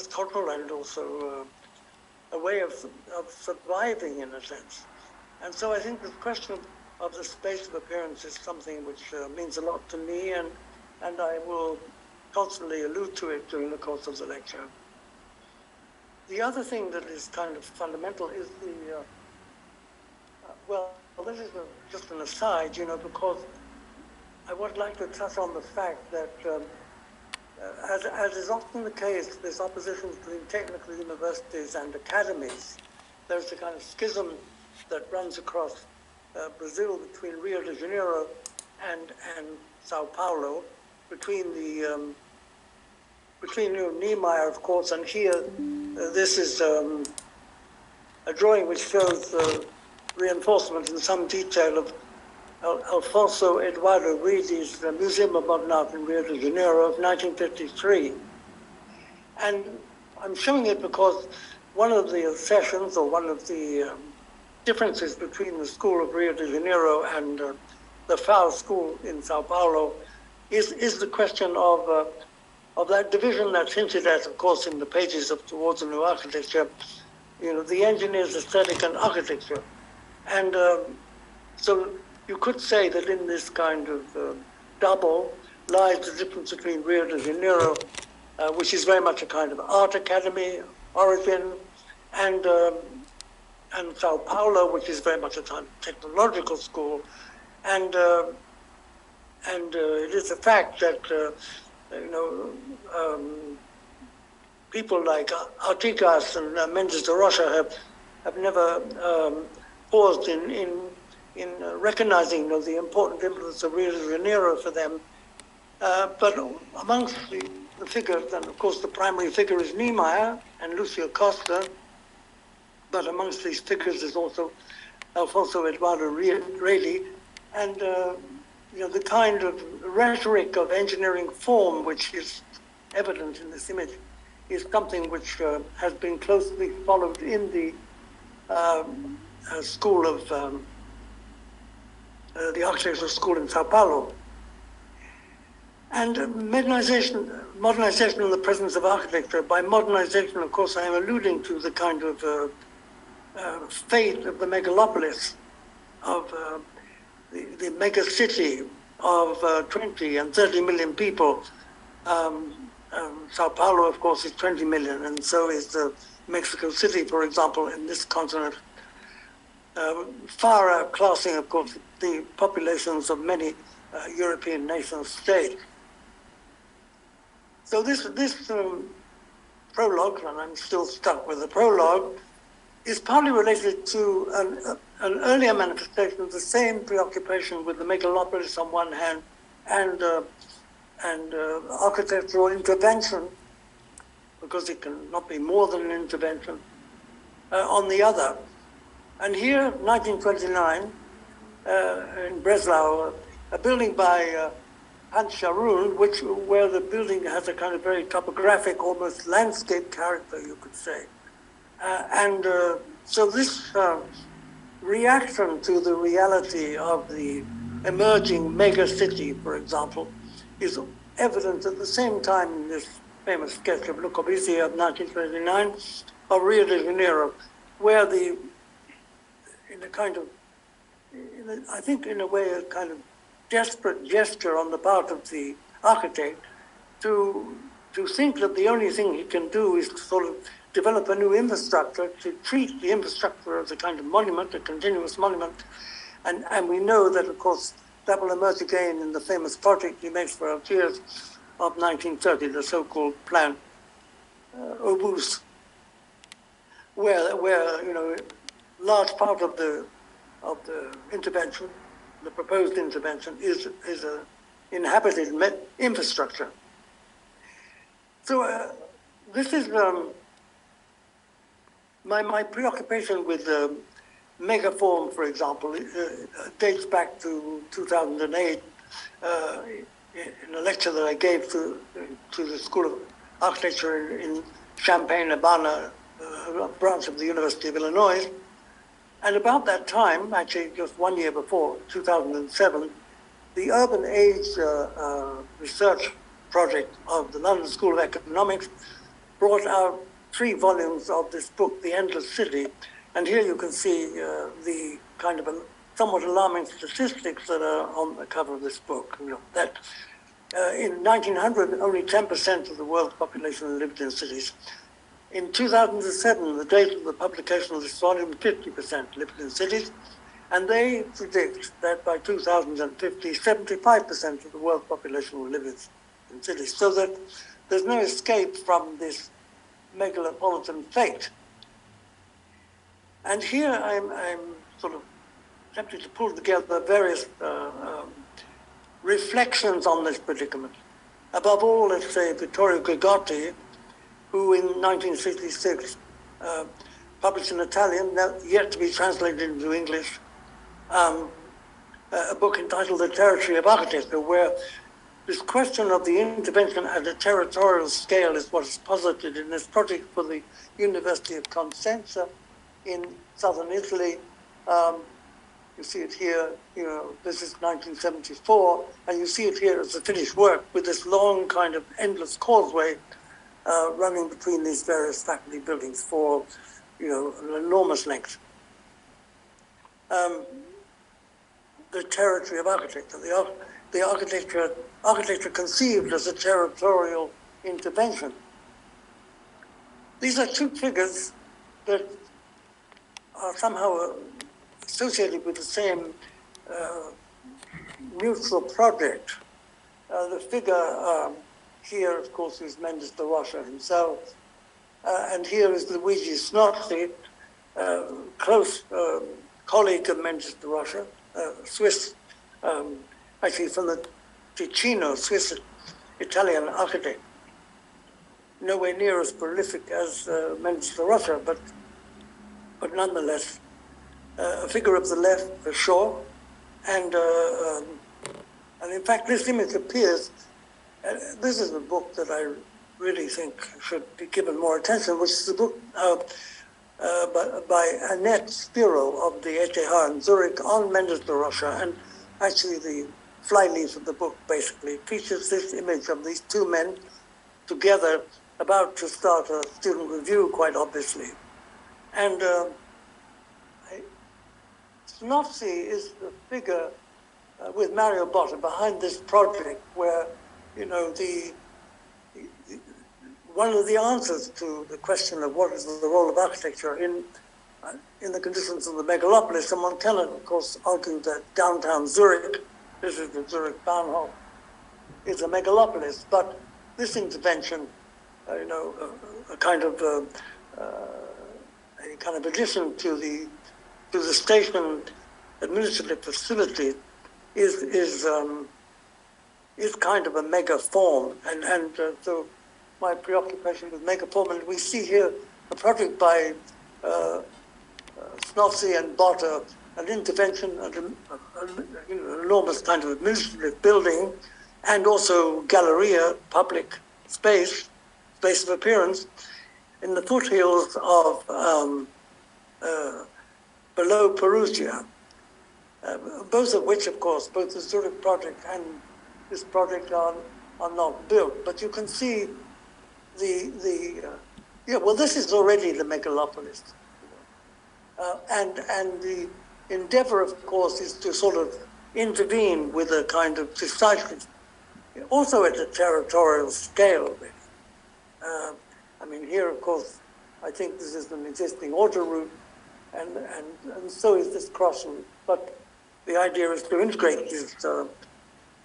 as cultural and also a way of surviving in a sense. And so I think the question of the space of appearance is something which means a lot to me, and I will constantly allude to it during the course of the lecture. The other thing that is kind of fundamental is the, well, this is just an aside, you know, because I would like to touch on the fact that, as is often the case, this opposition between technical universities and academies, there's a kind of schism that runs across Brazil between Rio de Janeiro and Sao Paulo, between the between Niemeyer, of course, and here this is a drawing which shows reinforcement in some detail of Alfonso Eduardo Guidi's Museum of Modern Art in Rio de Janeiro of 1953. And I'm showing it because one of the sessions, or one of the differences between the School of Rio de Janeiro and the FAO School in Sao Paulo is the question of that division that's hinted at, of course, in the pages of Towards a New Architecture, you know, the engineer's aesthetic and architecture. And so you could say that in this kind of double lies the difference between Rio de Janeiro, which is very much a kind of art academy origin, and Sao Paulo, which is very much a kind of technological school. And it is a fact that, you know, people like Artigas and Mendes de Rocha have never paused in recognizing, you know, the important influence of Rio de Janeiro for them. But amongst the figures, and of course the primary figure is Niemeyer and Lucio Costa, but amongst these figures is also Alfonso Eduardo Reilly, and you know, the kind of rhetoric of engineering form which is evident in this image is something which has been closely followed in the school of the architectural school in Sao Paulo. And modernization in the presence of architecture. By modernization, of course, I am alluding to the kind of fate of the megalopolis, of the mega city of 20 and 30 million people. Sao Paulo, of course, is 20 million, and so is Mexico City, for example, in this continent. Far outclassing, of course, the populations of many European nation states. So this prologue, and I'm still stuck with the prologue, is partly related to an earlier manifestation of the same preoccupation with the megalopolis on one hand and architectural intervention, because it cannot be more than an intervention, on the other. And here, 1929, in Breslau, a building by Hans Scharoun, where the building has a kind of very topographic, almost landscape character, you could say. So this reaction to the reality of the emerging mega city, for example, is evident at the same time in this famous sketch of Le Corbusier of 1929 of Rio de Janeiro, where I think in a way, a kind of desperate gesture on the part of the architect to think that the only thing he can do is to sort of develop a new infrastructure, to treat the infrastructure as a kind of monument, a continuous monument. And we know that, of course, that will emerge again in the famous project he makes for Algiers of 1930, the so-called Plan Obus, where you know, large part of the intervention, the proposed intervention, is a inhabited infrastructure. So this is my preoccupation with megaform, for example, dates back to 2008 in a lecture that I gave to the School of Architecture in Champaign-Urbana, a branch of the University of Illinois. And about that time, actually just 1 year before, 2007, the Urban Age research project of the London School of Economics brought out 3 volumes of this book, The Endless City. And here you can see the kind of somewhat alarming statistics that are on the cover of this book. You know, that in 1900, only 10% of the world's population lived in cities. In 2007, the date of the publication of this volume, 50% lived in cities. And they predict that by 2050, 75% of the world population will live in cities. So that there's no escape from this megalopolitan fate. And here I'm sort of tempted to pull together various reflections on this predicament. Above all, let's say, Vittorio Ghigotti, who in 1966 published in Italian, yet to be translated into English, a book entitled The Territory of Architecture, where this question of the intervention at a territorial scale is what is posited in this project for the University of Cosenza in southern Italy. You see it here, you know, this is 1974, and you see it here as a finished work with this long kind of endless causeway running between these various faculty buildings for, you know, an enormous length. The territory of architecture, the architecture conceived as a territorial intervention. These are 2 figures that are somehow associated with the same mutual project. The figure here, of course, is Mendes de Rocha himself, and here is Luigi Snozzi, close colleague of Mendes de Rocha, Swiss, actually from the Ticino, Swiss-Italian architect. Nowhere near as prolific as Mendes de Rocha, but nonetheless, a figure of the left for sure, and in fact this image appears. This is a book that I really think should be given more attention, which is the book by Annette Spiro of the ETH in Zurich on Mendes de Rocha, and actually the flyleaf of the book basically features this image of these 2 men together about to start a student review, quite obviously. And Snozzi is the figure with Mario Botta behind this project where, you know, one of the answers to the question of what is the role of architecture in the conditions of the megalopolis, and one cannot, of course, argue that downtown Zurich, this is the Zurich Bahnhof, is a megalopolis, but this intervention, you know, a kind of addition to the station administrative facility is kind of a mega form, and so my preoccupation with mega form, and we see here a project by Snozzi and Botta, an intervention, an enormous kind of administrative building, and also galleria, public space of appearance, in the foothills of below Perugia, both of which, of course, both the Zurich project and this project are not built. But you can see well, this is already the megalopolis. And the endeavor, of course, is to sort of intervene with a kind of decisive, also at a territorial scale, really. I mean, here, of course, I think this is an existing autoroute, and so is this cross route. But the idea is to integrate this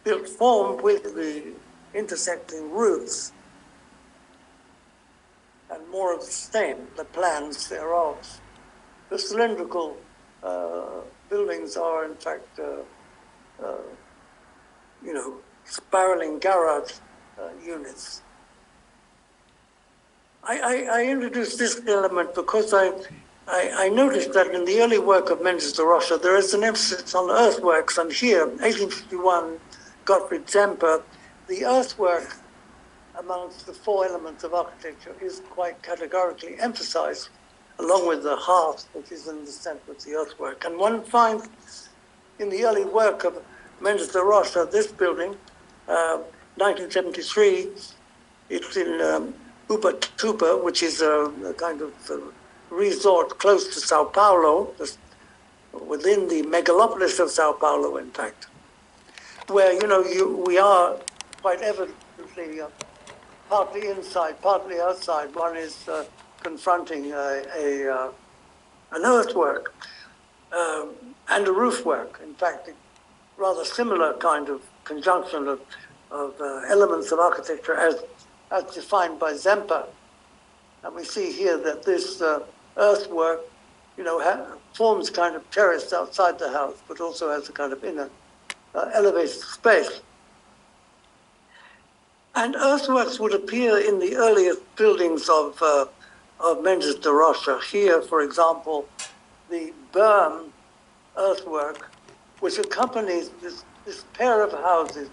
built form with the intersecting routes, and more of the same, the plans thereof. The cylindrical buildings are, in fact, spiraling garage units. I introduced this element because I noticed that in the early work of Mendes de Rocha, there is an emphasis on earthworks, and here, 1851, Gottfried Zemper, the earthwork amongst the 4 elements of architecture is quite categorically emphasized, along with the hearth, which is in the center of the earthwork. And one finds in the early work of Mendes de Rocha, this building, 1973, it's in Ubatuba, which is a kind of resort close to Sao Paulo, just within the megalopolis of Sao Paulo, in fact, where, we are quite evidently partly inside, partly outside. One is confronting an earthwork and a roofwork. In fact, a rather similar kind of conjunction of elements of architecture as defined by Zempa. And we see here that this earthwork, forms kind of terrace outside the house, but also has a kind of inner elevated space. And earthworks would appear in the earliest buildings of Mendes de Rocha. Here, for example, the berm earthwork, which accompanies this pair of houses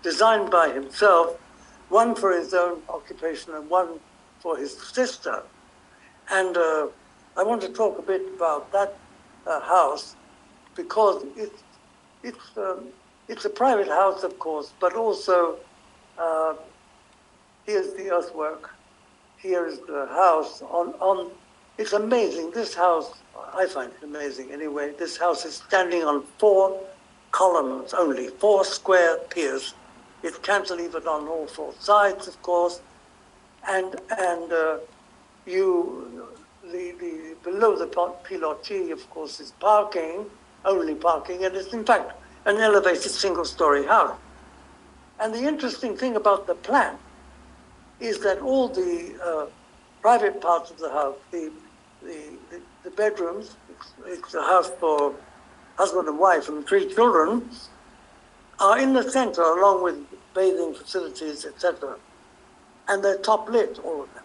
designed by himself, one for his own occupation and one for his sister. And I want to talk a bit about that house, because it's a private house, of course, but also here's the earthwork, here is the house. It's amazing. This house, I find it amazing anyway. This house is standing on 4 columns only, 4 square piers. It's cantilevered on all 4 sides, of course, and below the pilotis, of course, is parking, only parking, and it's in fact an elevated single-story house. And the interesting thing about the plan is that all the private parts of the house, the bedrooms, it's a house for husband and wife and 3 children, are in the center along with bathing facilities, etc. And they're top lit, all of them.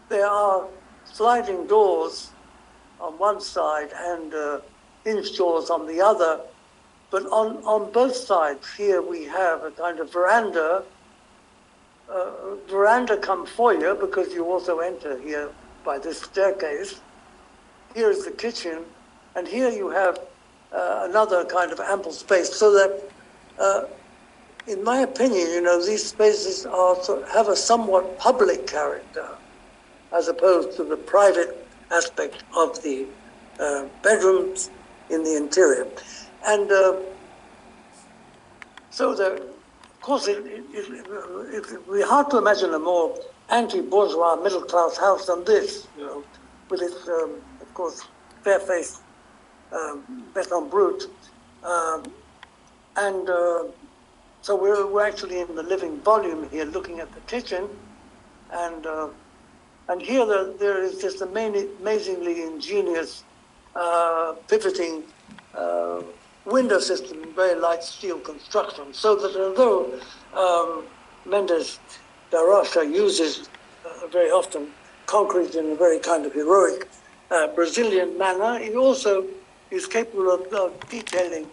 There are sliding doors on one side and hinge doors on the other, but on both sides here we have a kind of veranda come foyer, because you also enter here by this staircase. Here is the kitchen, and here you have another kind of ample space, so that, in my opinion, these spaces have a somewhat public character, as opposed to the private aspect of the bedrooms in the interior. And so, of course, it'd be hard to imagine a more anti-bourgeois middle-class house than this, with its, of course, fair-faced beton brut. So we're actually in the living volume here, looking at the kitchen, and here there is this amazingly ingenious pivoting window system in very light steel construction, so that although Mendes da Rocha uses very often concrete in a very kind of heroic Brazilian manner, he also is capable of detailing,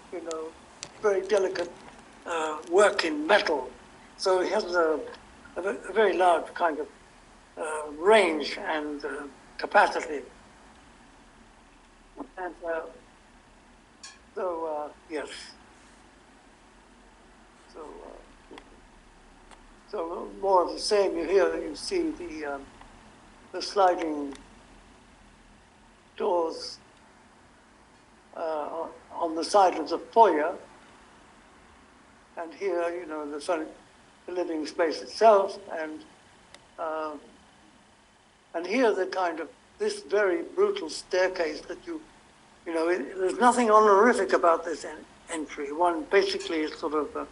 very delicate work in metal. So he has a very large kind of range and capacity. And yes. So more of the same. You see the sliding doors on the side of the foyer, and here, the living space itself, and here the kind of this very brutal staircase that there's nothing honorific about this entry. One basically is sort of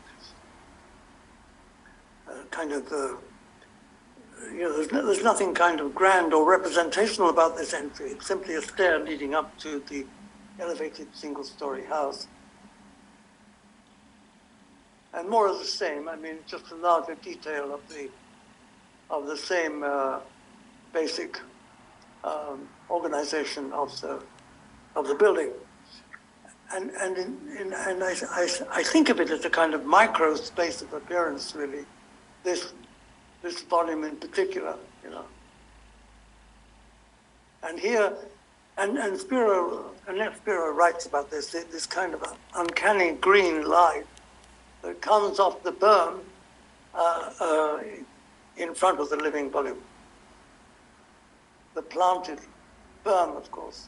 there's nothing kind of grand or representational about this entry. It's simply a stair leading up to the elevated single-story house. And more of the same. I mean, just a larger detail of the same basic organization of the building. And I think of it as a kind of micro space of appearance, really. This volume in particular, And here, and Spiro writes about this kind of uncanny green light that comes off the berm in front of the living volume. the planted berm, of course.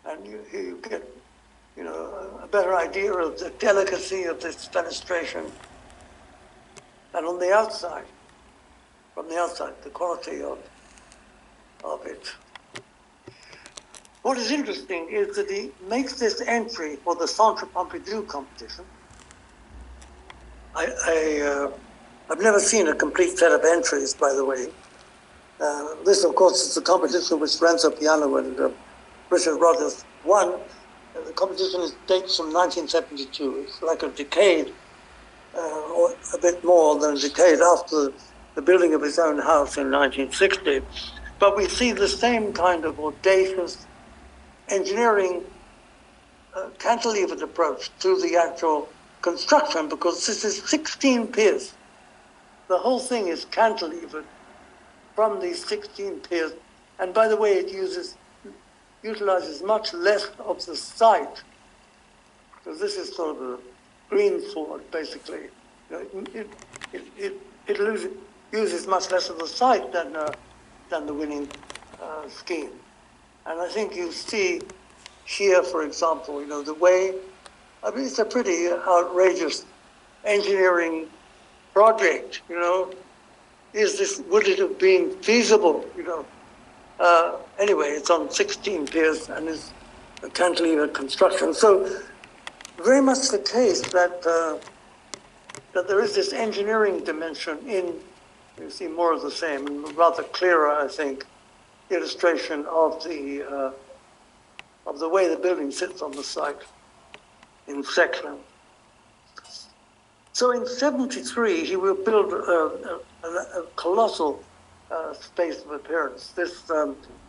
And you get, you know, a better idea of the delicacy of this fenestration. And on the outside, from the outside, the quality of it. What is interesting is that he makes this entry for the Centre Pompidou competition. I've never seen a complete set of entries, by the way. This, of course, is a competition which Renzo Piano and Richard Rogers won. The competition dates from 1972. It's like a decade, or a bit more than a decade after the building of his own house in 1960. But we see the same kind of audacious engineering cantilevered approach to the actual construction, because this is 16 piers. The whole thing is cantilevered from these 16 piers. And by the way, it utilizes much less of the site. So this is sort of a greensward, basically. You know, it uses much less of the site than the winning scheme. And I think you see here, for example, you know, the way, I mean, it's a pretty outrageous engineering project, you know. Would it have been feasible, you know? Anyway, it's on 16 piers and is a cantilever construction. So very much the case that that there is this engineering dimension in, you see more of the same, and rather clearer, I think, illustration of the way the building sits on the site in section. So in 73, he will build a colossal space of appearance. This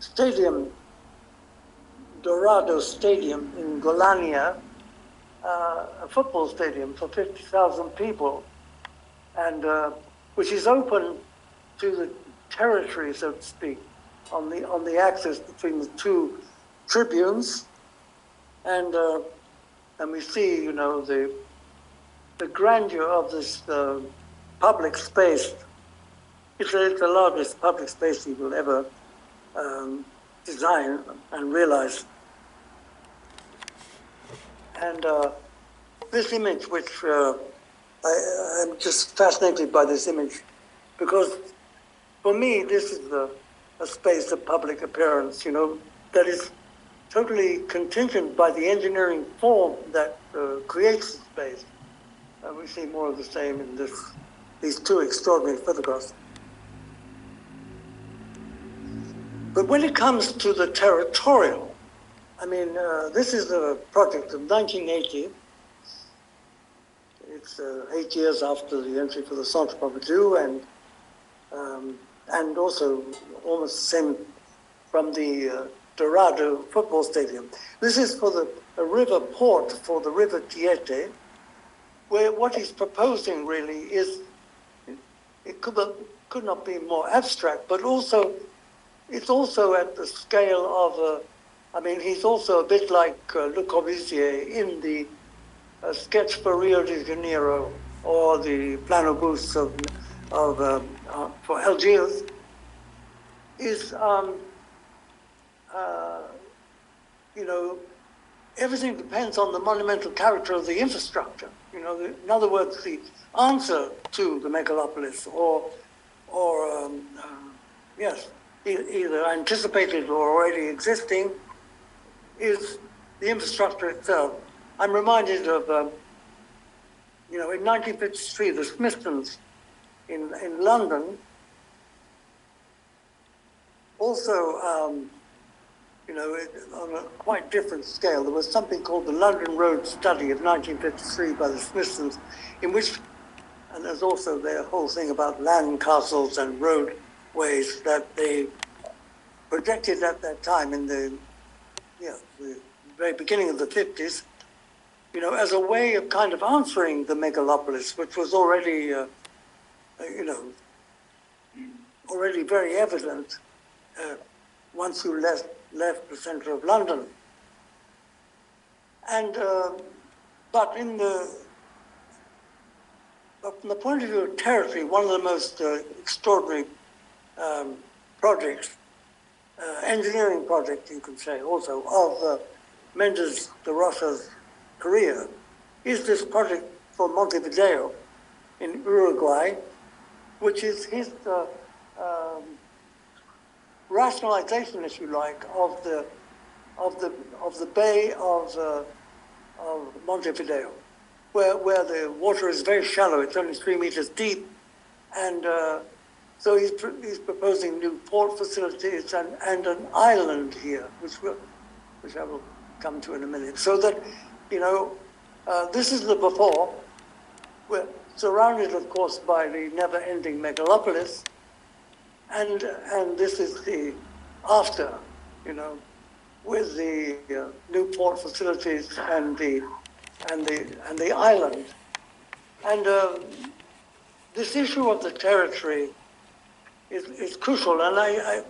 stadium, Dorado Stadium in Golania, a football stadium for 50,000 people, and which is open to the territory, so to speak, on the axis between the two tribunes, and we see, you know, the grandeur of this public space. It's the largest public space he will ever design and realize. And this image, which I'm just fascinated by this image, because for me, this is a space of public appearance, you know, that is totally contingent by the engineering form that creates the space. And we see more of the same in these two extraordinary photographs. But when it comes to the territorial, I mean, this is a project of 1980. It's 8 years after the entry for the Centre Pompidou, and also almost the same from the Dorado football stadium. This is for a river port for the river Tiete, where what he's proposing really is, it could not be more abstract, but also, it's also at the scale of, I mean, he's also a bit like Le Corbusier in the sketch for Rio de Janeiro or the Planobus for Algiers, is, you know, everything depends on the monumental character of the infrastructure. You know, in other words, the answer to the megalopolis, or yes, either anticipated or already existing, is the infrastructure itself. I'm reminded of, you know, in 1953, the Smithsons in London also, you know, on a quite different scale. There was something called the London Road Study of 1953 by the Smithsons, in which, and there's also their whole thing about land castles and roadways that they projected at that time in the very beginning of the 50s, you know, as a way of kind of answering the megalopolis, which was already, you know, already very evident once you left the center of London. And, but from the point of view of territory, one of the most extraordinary projects, engineering project, you could say, also, of Mendes de Rocha's career, is this project for Montevideo in Uruguay, which is his rationalization, if you like, of the bay of Montevideo, where the water is very shallow. It's only 3 meters deep, and so he's proposing new port facilities and an island here, which I will come to in a minute. So that, you know, this is the before. We're surrounded, of course, by the never-ending megalopolis, and this is the after, you know, with the new port facilities and the island. And this issue of the territory is crucial, and I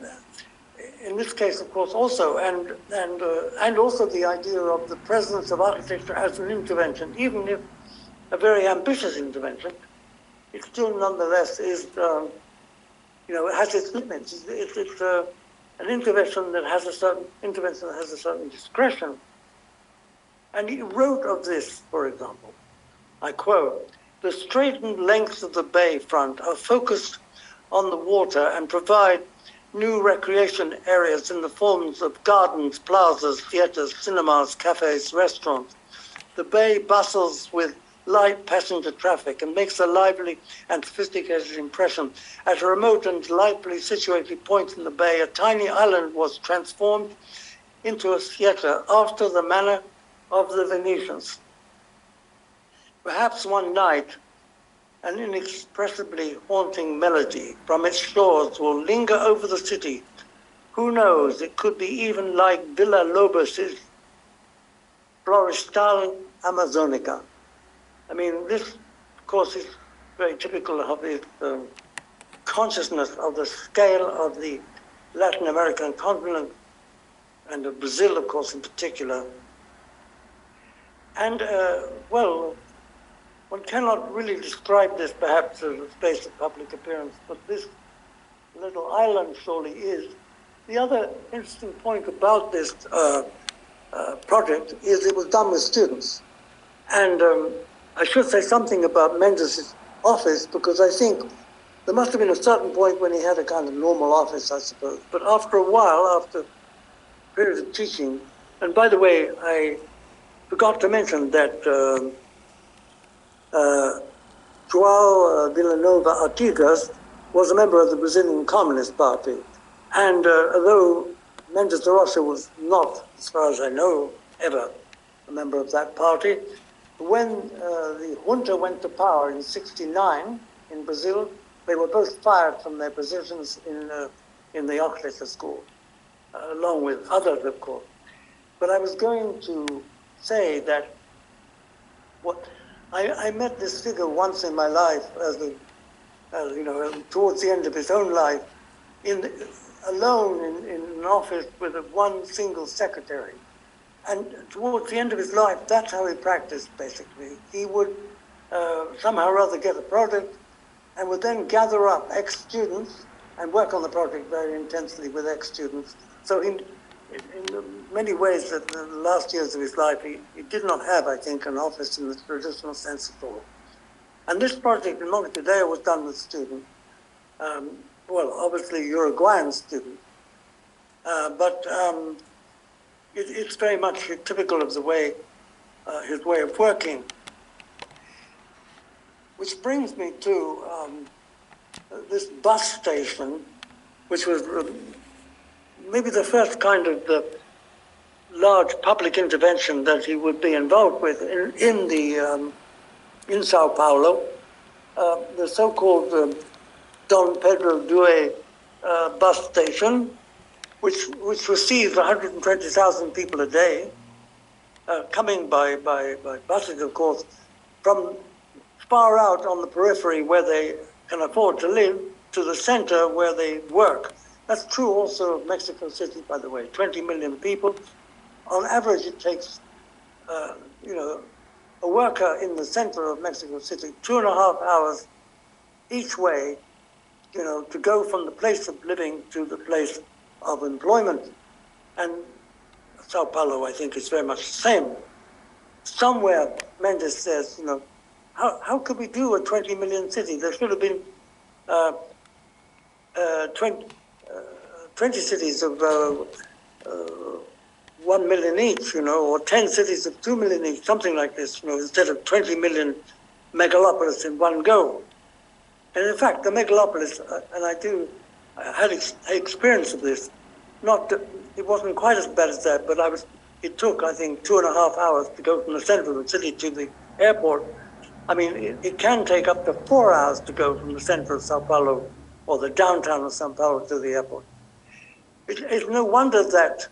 in this case, of course, also, and also the idea of the presence of architecture as an intervention, even if a very ambitious intervention, it still nonetheless is, you know, it has its limits. It's an intervention that has a certain discretion. And he wrote of this, for example, I quote, "The straightened lengths of the bay front are focused on the water and provide new recreation areas in the forms of gardens, plazas, theaters, cinemas, cafes, restaurants. The bay bustles with light passenger traffic and makes a lively and sophisticated impression. At a remote and lightly situated point in the bay, a tiny island was transformed into a theater after the manner of the Venetians. Perhaps one night, an inexpressibly haunting melody from its shores will linger over the city. Who knows, it could be even like Villa Lobos's Florestal Amazonica." I mean, this, of course, is very typical of his consciousness of the scale of the Latin American continent and of Brazil, of course, in particular. And, well, one cannot really describe this perhaps as a space of public appearance, but this little island surely is. The other interesting point about this project is it was done with students. And I should say something about Mendes' office, because I think there must have been a certain point when he had a kind of normal office, I suppose. But after a while, after a period of teaching, and by the way, I forgot to mention that João Villanova Artigas was a member of the Brazilian Communist Party. And although Mendes de Rocha was not, as far as I know, ever a member of that party, when the junta went to power in '69 in Brazil, they were both fired from their positions in the architecture school, along with others, of course. But I was going to say that I met this figure once in my life, as you know, towards the end of his own life, alone in an office with one single secretary. And towards the end of his life, that's how he practiced, basically. He would somehow or other get a project and would then gather up ex-students and work on the project very intensely with ex-students. So in many ways, the last years of his life, he did not have, I think, an office in the traditional sense at all. And this project in Montevideo was done with students. Well, obviously Uruguayan students, but it's very much typical of the way, his way of working. Which brings me to this bus station, which was maybe the first kind of the large public intervention that he would be involved with in Sao Paulo, the so-called Don Pedro Due bus station, which receives 120,000 people a day, coming by buses, of course, from far out on the periphery where they can afford to live to the center where they work. That's true also of Mexico City, by the way, 20 million people. On average, it takes, you know, a worker in the center of Mexico City 2.5 hours each way you know, to go from the place of living to the place of employment. And Sao Paulo, I think, is very much the same. Somewhere, Mendes says, you know, how could we do a 20 million city? There should have been 20 cities of 1 million each, you know, or 10 cities of 2 million each, something like this, you know, instead of 20 million megalopolis in one go. And in fact, the megalopolis, and I had experience of this. Not that it wasn't quite as bad as that, but it took, I think, 2.5 hours to go from the center of the city to the airport. I mean, it can take up to 4 hours to go from the center of Sao Paulo or the downtown of Sao Paulo to the airport. It's no wonder that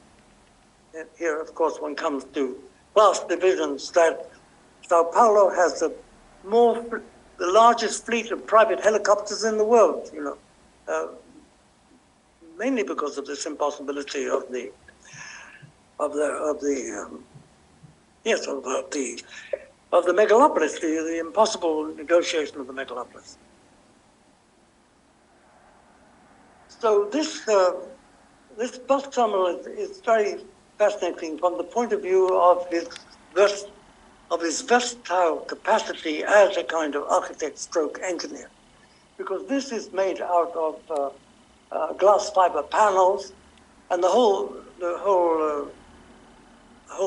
here, of course, one comes to class divisions, that Sao Paulo has the largest fleet of private helicopters in the world, you know, mainly because of this impossibility of the megalopolis, the impossible negotiation of the megalopolis. So this bus tunnel is very fascinating from the point of view of his versatile capacity as a kind of architect stroke engineer, because this is made out of glass fiber panels, and the whole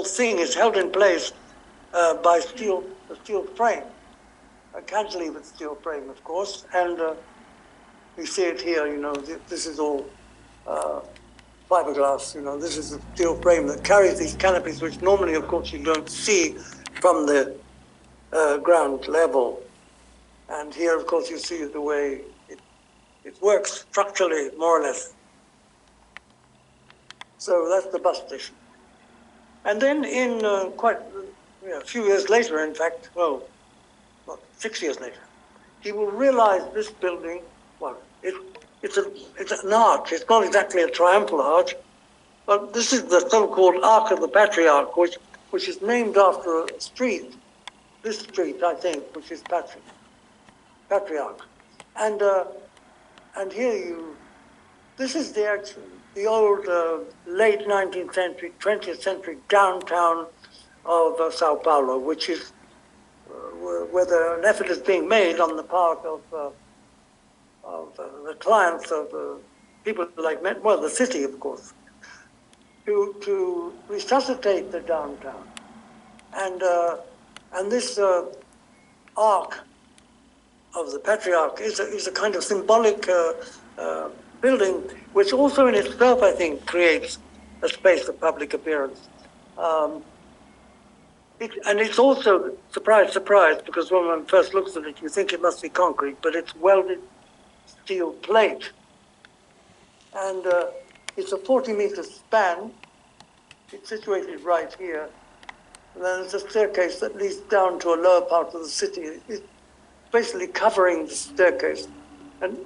thing is held in place by a steel frame, a cantilevered steel frame, of course, and you see it here. You know, this is all fiberglass. You know, this is a steel frame that carries these canopies, which normally, of course, you don't see from the ground level. And here, of course, you see the way it works structurally, more or less. So that's the bus station. And then in a few years later, in fact, 6 years later, he will realize this building, it's an arch. It's not exactly a triumphal arch, but this is the so-called Arc of the Patriarch, which is named after a street, this street, I think, which is Patriarch. And here this is the old late 19th century, 20th century downtown of Sao Paulo, which is where an effort is being made on the part of the clients of people like, the city, of course, to resuscitate the downtown. And this arc of the Patriarch is a kind of symbolic building, which also in itself, I think, creates a space of public appearance. And it's also, surprise, surprise, because when one first looks at it, you think it must be concrete, but it's welded steel plate. And it's a 40-meter span. It's situated right here. And then there's a staircase that leads down to a lower part of the city. It's basically covering the staircase. And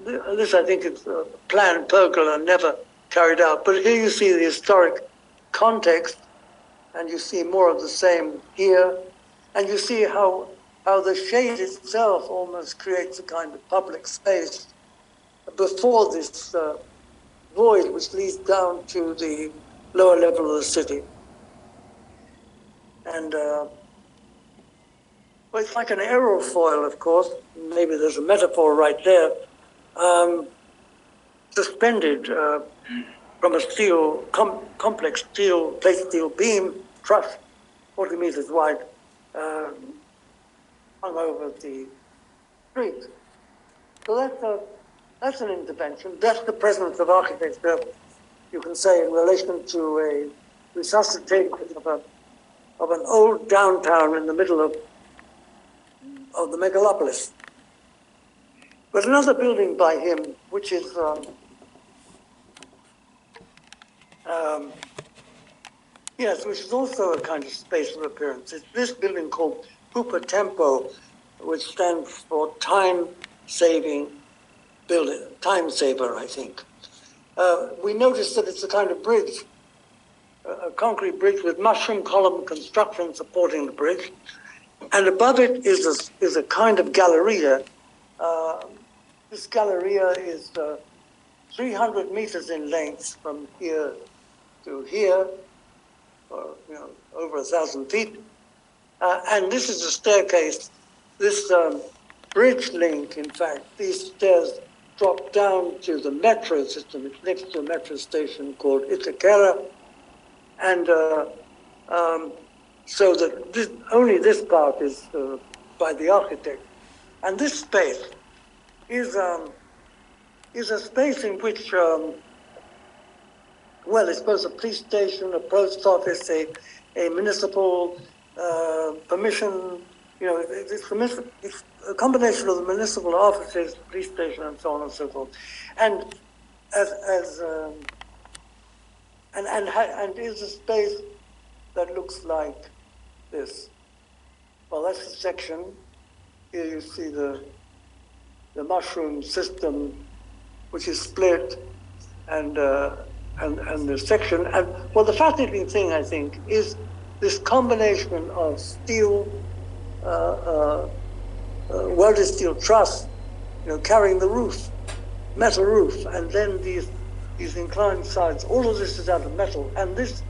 this, I think, is a planned pergola, never carried out. But here you see the historic context, and you see more of the same here. And you see how the shade itself almost creates a kind of public space before this void which leads down to the lower level of the city. And it's like an aerofoil, of course. Maybe there's a metaphor right there. Suspended from a complex plate steel beam truss, 40 meters wide, hung over the street. So that's an intervention. That's the presence of architecture, you can say, in relation to a resuscitation of an old downtown in the middle of the megalopolis. But another building by him, which is which is also a kind of space of appearance. It's this building called Pupa Tempo, which stands for time-saving building, time saver, I think. We notice that it's a kind of bridge, a concrete bridge with mushroom column construction supporting the bridge. And above it is a kind of galleria This galleria is 300 meters in length from here to here, or over 1,000 feet. And this is a staircase. This bridge link, in fact, these stairs drop down to the metro system. It's next to a metro station called Itakara. And so that only this part is by the architect. And this space is a space in which, well, it's both a police station, a post office, a municipal permission, it's a combination of the municipal offices, police station, and so on and so forth. And and is a space that looks like this. Well, that's the section. Here you see the mushroom system, which is split, and the section. And well, the fascinating thing, I think, is this combination of steel, welded steel truss, carrying the roof, metal roof, and then these inclined sides. All of this is out of metal, and this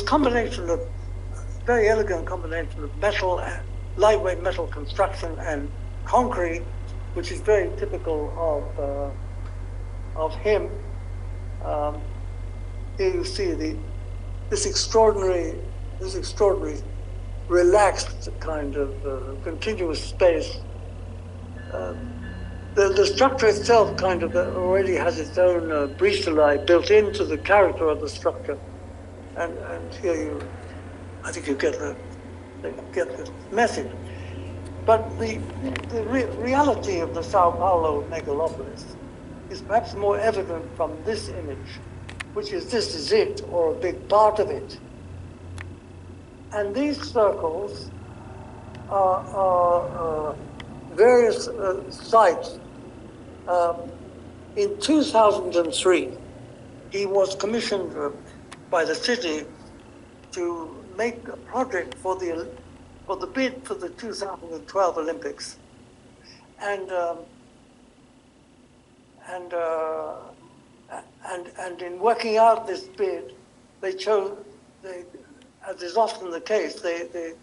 combination of very elegant combination of metal, lightweight metal construction, and concrete, which is very typical of him. Here you see this extraordinary relaxed kind of continuous space. The structure itself kind of already has its own brise-de-lie built into the character of the structure, and here I think you get the message. But the reality of the Sao Paulo megalopolis is perhaps more evident from this image, which is this is it, or a big part of it. And these circles are various sites. In 2003, he was commissioned by the city to make a project for the bid for the 2012 Olympics, and in working out this bid, they chose, as is often the case, they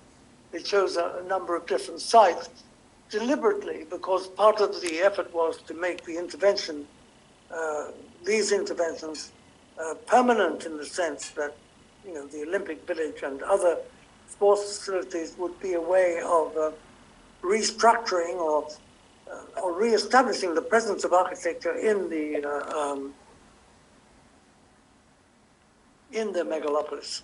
chose a number of different sites deliberately, because part of the effort was to make the intervention, these interventions, permanent in the sense that the Olympic Village and other sports facilities would be a way of restructuring or re-establishing the presence of architecture in the megalopolis.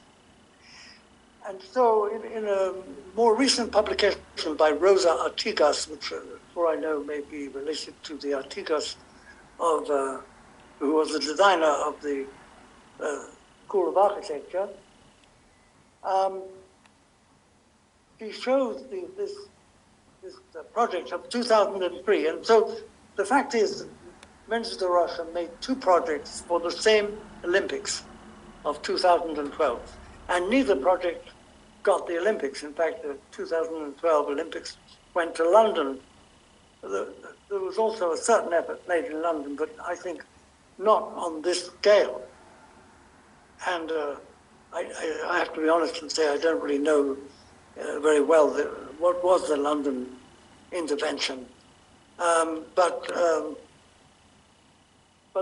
And so in a more recent publication by Rosa Artigas, which for I know may be related to the Artigas of, who was the designer of the School of Architecture, she shows this project of 2003. And so the fact is that Mendes de Rocha made two projects for the same Olympics of 2012. And neither project got the Olympics. In fact, the 2012 Olympics went to London. There was also a certain effort made in London, but I think not on this scale. And I have to be honest and say I don't really know very well what was the London intervention. But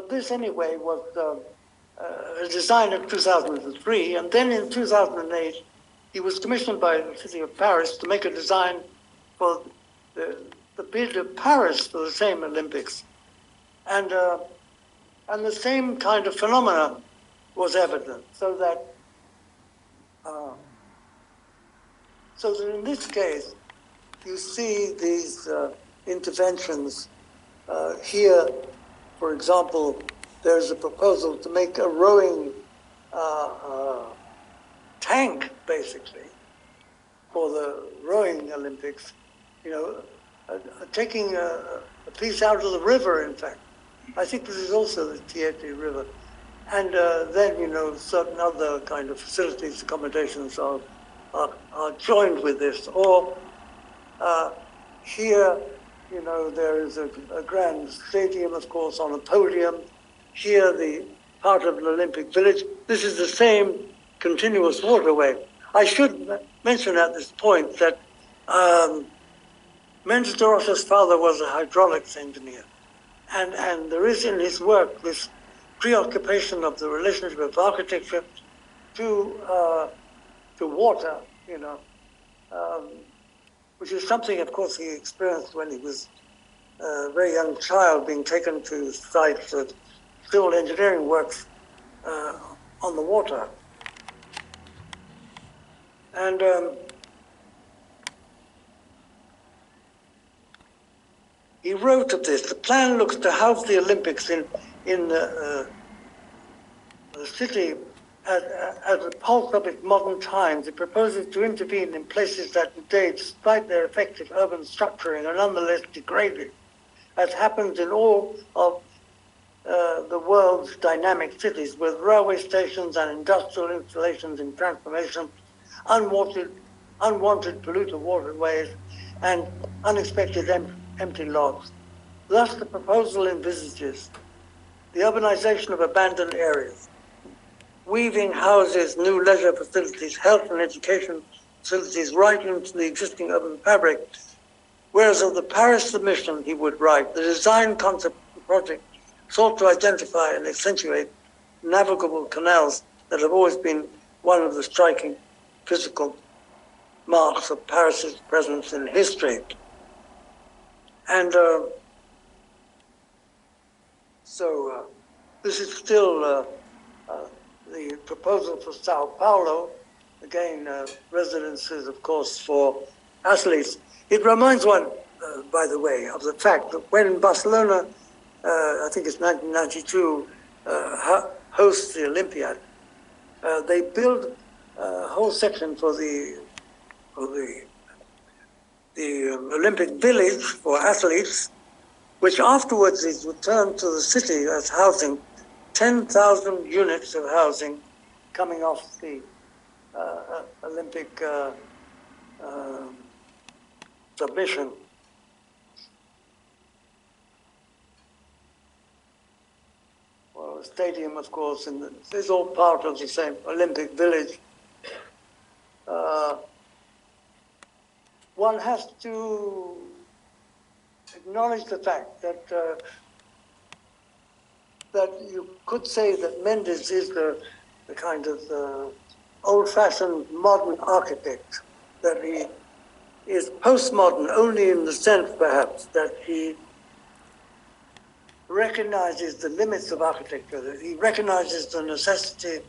this anyway was a design in 2003, and then in 2008, he was commissioned by the city of Paris to make a design for the bid of Paris for the same Olympics. And the same kind of phenomena was evident, so that in this case, you see these interventions here. For example, there's a proposal to make a rowing tank, basically, for the rowing Olympics, taking a piece out of the river, in fact. I think this is also the Tiete River. And then, certain other kind of facilities, accommodations are joined with this. Or here you know, there is a grand stadium, of course, on a podium. Here, the part of an Olympic Village. This is the same continuous waterway. I should mention at this point that Mendes de Rocha's father was a hydraulics engineer. And there is in his work this preoccupation of the relationship of architecture to water, you know, which is something, of course, he experienced when he was a very young child, being taken to sites of civil engineering works on the water. And he wrote of this: the plan looks to house the Olympics in the city at the pulse of its modern times. It proposes to intervene in places that today, despite their effective urban structuring, are nonetheless degraded, as happens in all of the world's dynamic cities, with railway stations and industrial installations in transformation, unwanted polluted waterways, and unexpected empty lots. Thus, the proposal envisages the urbanization of abandoned areas, weaving houses, new leisure facilities, health and education facilities right into the existing urban fabric. Whereas of the Paris submission, he would write, the design concept of the project sought to identify and accentuate navigable canals that have always been one of the striking physical marks of Paris's presence in history. And so this is still the proposal for Sao Paulo, again, residences, of course, for athletes. It reminds one, by the way, of the fact that when Barcelona, I think it's 1992, hosts the Olympiad, they build a whole section for the Olympic Village for athletes, which afterwards is returned to the city as housing, 10,000 units of housing coming off the Olympic submission. Well, the stadium, of course, and this is all part of the same Olympic Village. One has to acknowledge the fact that that you could say that Mendes is the kind of old-fashioned modern architect, that he is postmodern only in the sense, perhaps, that he recognizes the limits of architecture, that he recognizes the necessity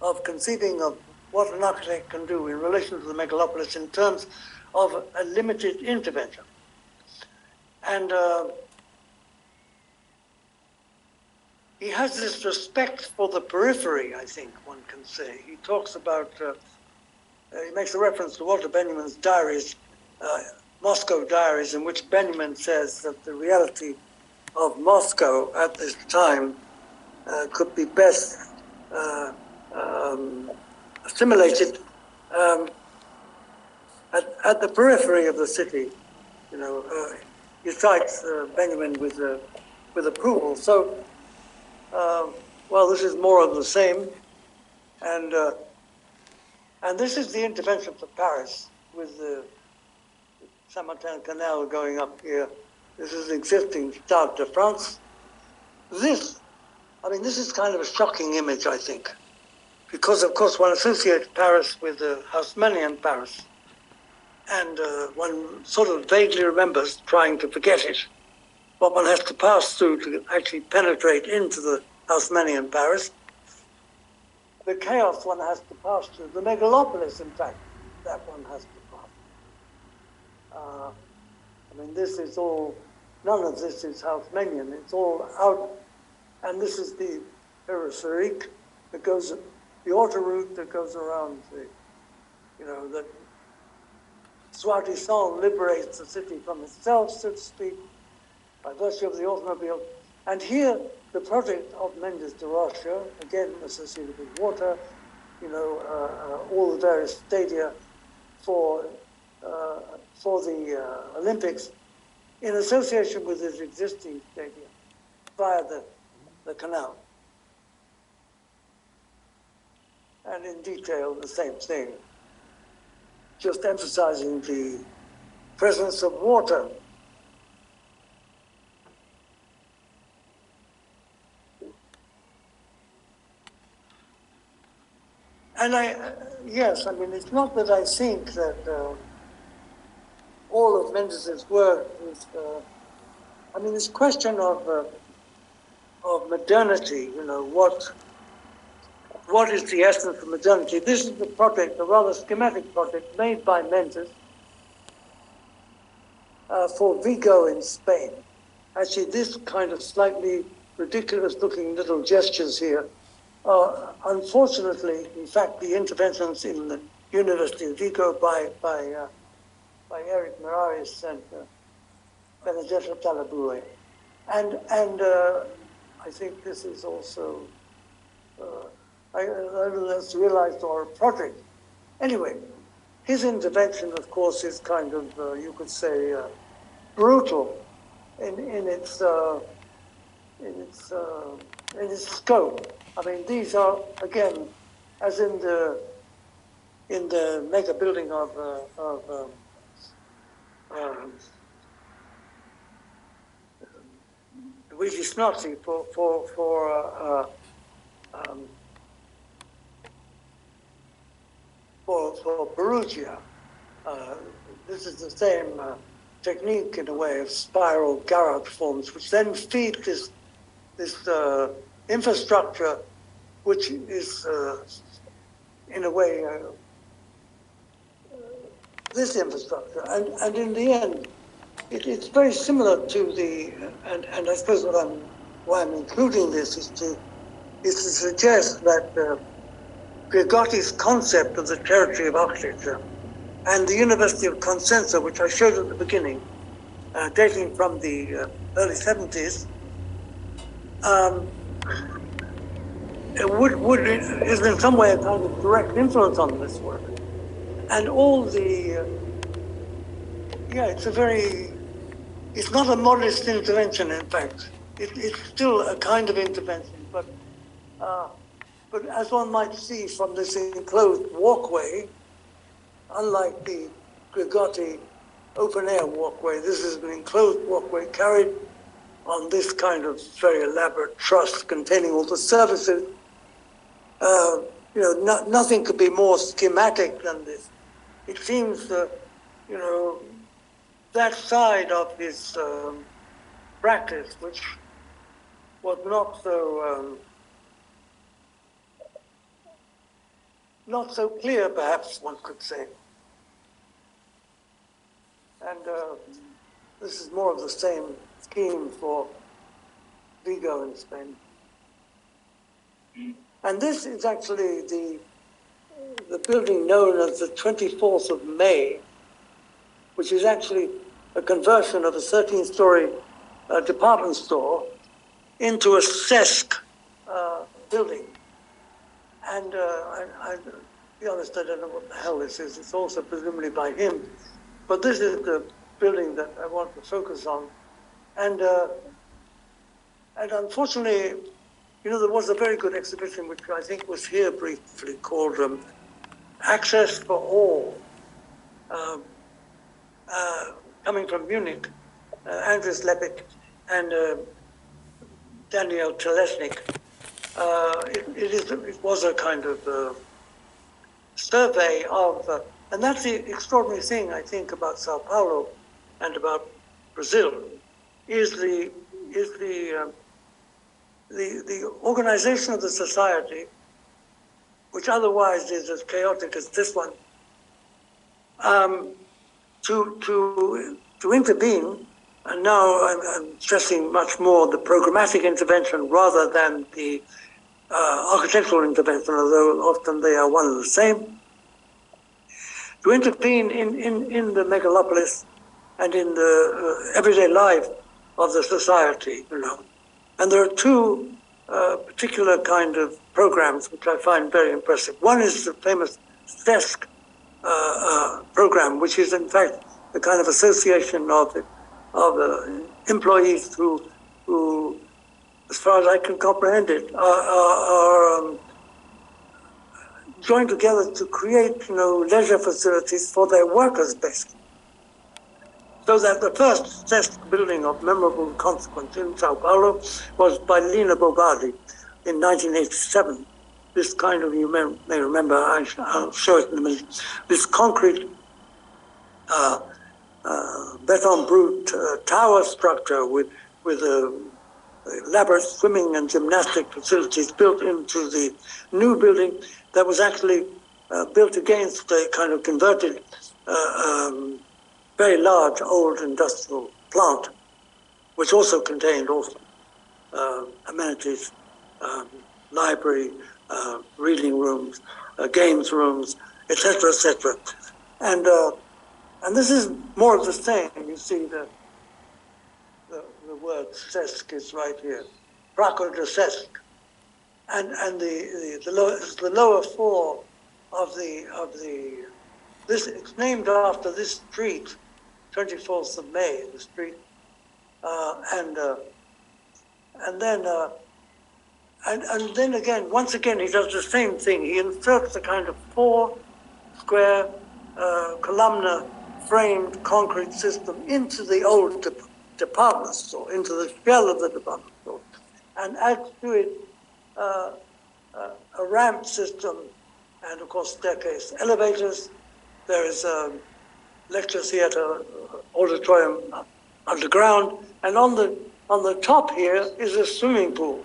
of conceiving of what an architect can do in relation to the megalopolis in terms of a limited intervention. And he has this respect for the periphery, I think one can say. He talks about, he makes a reference to Walter Benjamin's diaries, Moscow diaries, in which Benjamin says that the reality of Moscow at this time could be best assimilated at the periphery of the city. You know, he cites Benjamin with approval. So, well, this is more of the same, and this is the intervention for Paris with the Saint-Martin Canal going up here. This is existing Stade de France. This, I mean, this is kind of a shocking image, I think, because, of course, one associates Paris with the Haussmannian Paris, and one sort of vaguely remembers trying to forget it, what one has to pass through to actually penetrate into the Haussmannian Paris, the chaos one has to pass through, the megalopolis, in fact, that one has to pass. I mean, this is all, none of this is Haussmannian, it's all out, and this is the peripherique that goes, the autoroute that goes around the, you know, that soi-disant liberates the city from itself, so to speak, by virtue of the automobile. And here, the project of Mendes de Rocha, again associated with water, you know, all the various stadia for the Olympics, in association with his existing stadium via the canal. And in detail, the same thing, just emphasizing the presence of water. And yes, I mean, it's not that I think that all of Mendels's work is, I mean, this question of modernity, you know, what is the essence of modernity? This is the project, a rather schematic project made by Mendes for Vigo in Spain. Actually, this kind of slightly ridiculous-looking little gestures here are, unfortunately, in fact, the interventions in the University of Vigo by Eric Moraes and Benedetto Talabue. And I think this is also, that's realized or a project. Anyway, his intervention, of course, is kind of, you could say, brutal in its scope. I mean, these are, again, as in the mega building of Luigi Snozzi for Perugia. This is the same technique, in a way, of spiral garage forms, which then feed this infrastructure, which is, in a way, this infrastructure. And in the end, it's very similar to the, and I suppose why I'm including this is to suggest that Gregotti's concept of the territory of architecture and the University of Cosenza, which I showed at the beginning, dating from the early 70s, is in some way a kind of direct influence on this work. And all the, it's not a modest intervention, in fact. It's still a kind of intervention, but as one might see from this enclosed walkway, unlike the Gregotti open-air walkway, this is an enclosed walkway carried on this kind of very elaborate truss containing all the services. Nothing could be more schematic than this. It seems, that side of his practice, which was not so clear, perhaps one could say. And this is more of the same scheme for Vigo in Spain. And this is actually the building known as the 24th of May, which is actually a conversion of a 13-story department store into a sesc building. And I'll be honest, I don't know what the hell this is. It's also presumably by him. But this is the building that I want to focus on. And unfortunately, there was a very good exhibition, which I think was here briefly, called Access for All, coming from Munich, Andres Lepik and Daniel Telesnik. It was a kind of survey of, and that's the extraordinary thing, I think, about Sao Paulo and about Brazil, is the organization of the society, which otherwise is as chaotic as this one, to intervene. And now I'm stressing much more the programmatic intervention rather than the architectural intervention, although often they are one and the same. To intervene in the megalopolis and in the everyday life of the society, And there are two particular kind of programs which I find very impressive. One is the famous SESC program, which is in fact the kind of association of employees who, as far as I can comprehend it, are joined together to create, leisure facilities for their workers, basically. So that the first test building of memorable consequence in Sao Paulo was by Lina Bobardi in 1987. This kind of, you may remember, I'll show it in a minute, this concrete beton brute tower structure with elaborate swimming and gymnastic facilities built into the new building that was actually built against a kind of converted very large old industrial plant, which also contained amenities, library, reading rooms, games rooms, etc., etc. And this is more of the same. You see the word "sesk" is right here, Praco de Sesk, and the lower floor of the this. It's named after this street. 24th of May, the street, and then again, once again, he does the same thing. He inserts a kind of 4 square columnar framed concrete system into the old department store, into the shell of the department store, and adds to it a ramp system, and of course staircase, elevators. There is a lecture theater, auditorium underground, and on the top here is a swimming pool.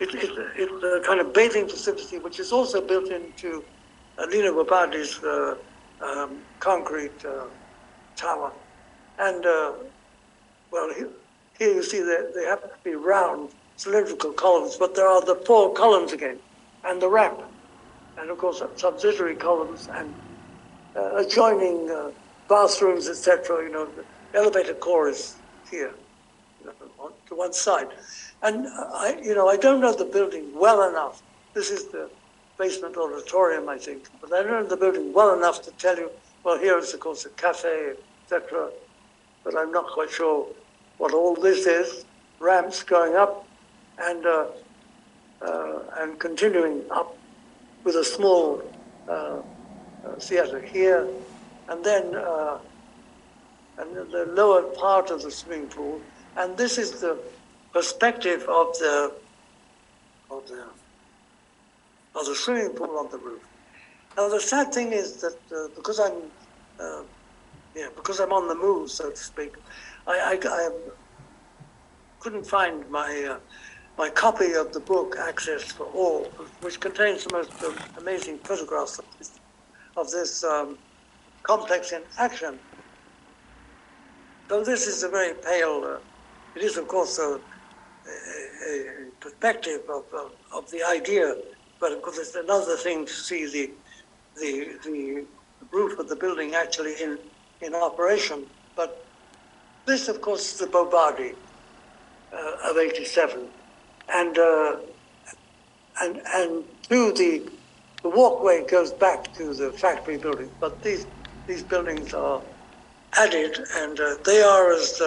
It's a kind of bathing facility, which is also built into Lina Bobardi's concrete tower. And well, here you see that they happen to be round, cylindrical columns, but there are the 4 columns again, and the ramp, and of course subsidiary columns and adjoining bathrooms, etc. The elevator core is here, to one side. And I don't know the building well enough. This is the basement auditorium, I think, but I don't know the building well enough to tell you. Well, here is, of course, a cafe, etc. But I'm not quite sure what all this is. Ramps going up and continuing up with a small theater here, and then the lower part of the swimming pool, and this is the perspective of the swimming pool on the roof. Now the sad thing is that because I'm on the move, so to speak, I couldn't find my copy of the book Access for All, which contains the most amazing photographs of this complex in action. So this is a very pale, it is of course a perspective of the idea, but of course it's another thing to see the roof of the building actually in operation. But this, of course, is the Bobardi of '87, and to the walkway goes back to the factory building, but these buildings are added, and they are as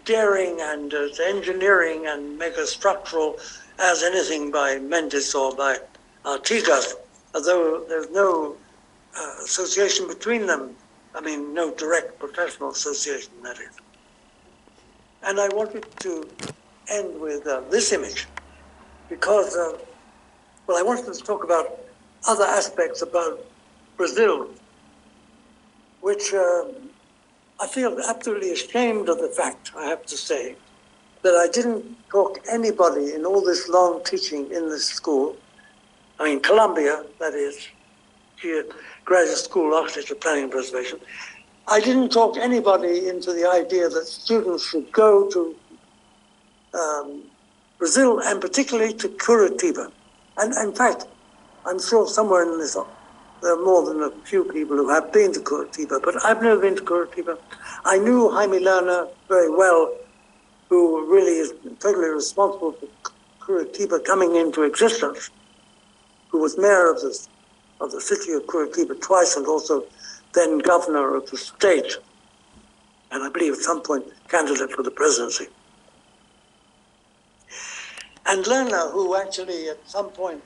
daring and as engineering and mega-structural as anything by Mendes or by Artigas, although there's no association between them. I mean, no direct professional association, that is. And I wanted to end with this image, because, well, I wanted to talk about other aspects about Brazil, which I feel absolutely ashamed of the fact, I have to say, that I didn't talk anybody in all this long teaching in this school, I mean, Columbia, that is, here, Graduate School of Architecture, Planning and Preservation. I didn't talk anybody into the idea that students should go to Brazil, and particularly to Curitiba. And in fact, I'm sure somewhere in this, there are more than a few people who have been to Curitiba, but I've never been to Curitiba. I knew Jaime Lerner very well, who really is totally responsible for Curitiba coming into existence, who was mayor of the city of Curitiba twice, and also then governor of the state. and I believe at some point candidate for the presidency. And Lerner, who actually at some point,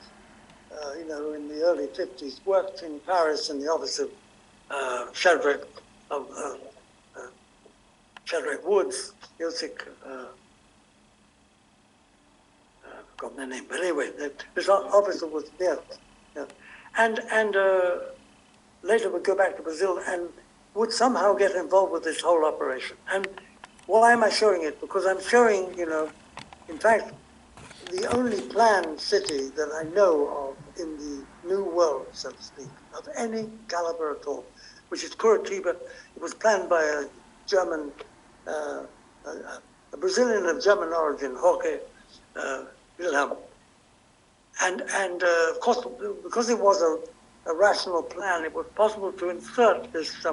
in the early 50s, worked in Paris in the office of Shadrach Woods, Joseph, I've forgotten their name, but anyway, this officer was there. Yeah. And later would go back to Brazil and would somehow get involved with this whole operation. And why am I showing it? Because I'm showing, in fact, the only planned city that I know of in the New World, so to speak, of any caliber at all, which is Curitiba. It was planned by a German, a Brazilian of German origin, Jorge Wilhelm. And of course, because it was a rational plan, it was possible to insert this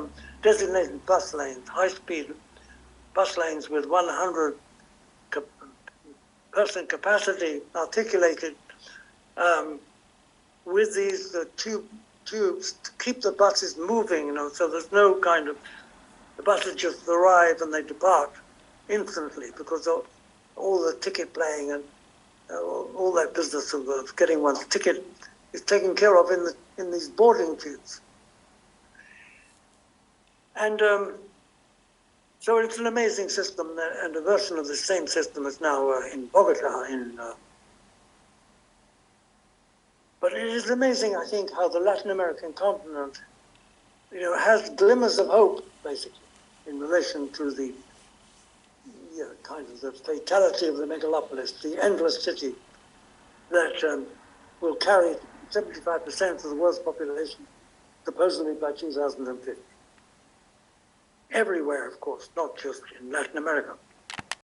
designated bus lanes, high-speed bus lanes with 100 person capacity articulated with these tubes to keep the buses moving, so there's no kind of, the buses just arrive and they depart instantly because of all the ticket playing and all that business of getting one's ticket is taken care of in these boarding tubes. And so it's an amazing system, and a version of the same system is now in Bogota. But it is amazing, I think, how the Latin American continent, has glimmers of hope, basically, in relation to the kind of the fatality of the megalopolis, the endless city that will carry 75% of the world's population, supposedly by 2050. Everywhere, of course, not just in Latin America.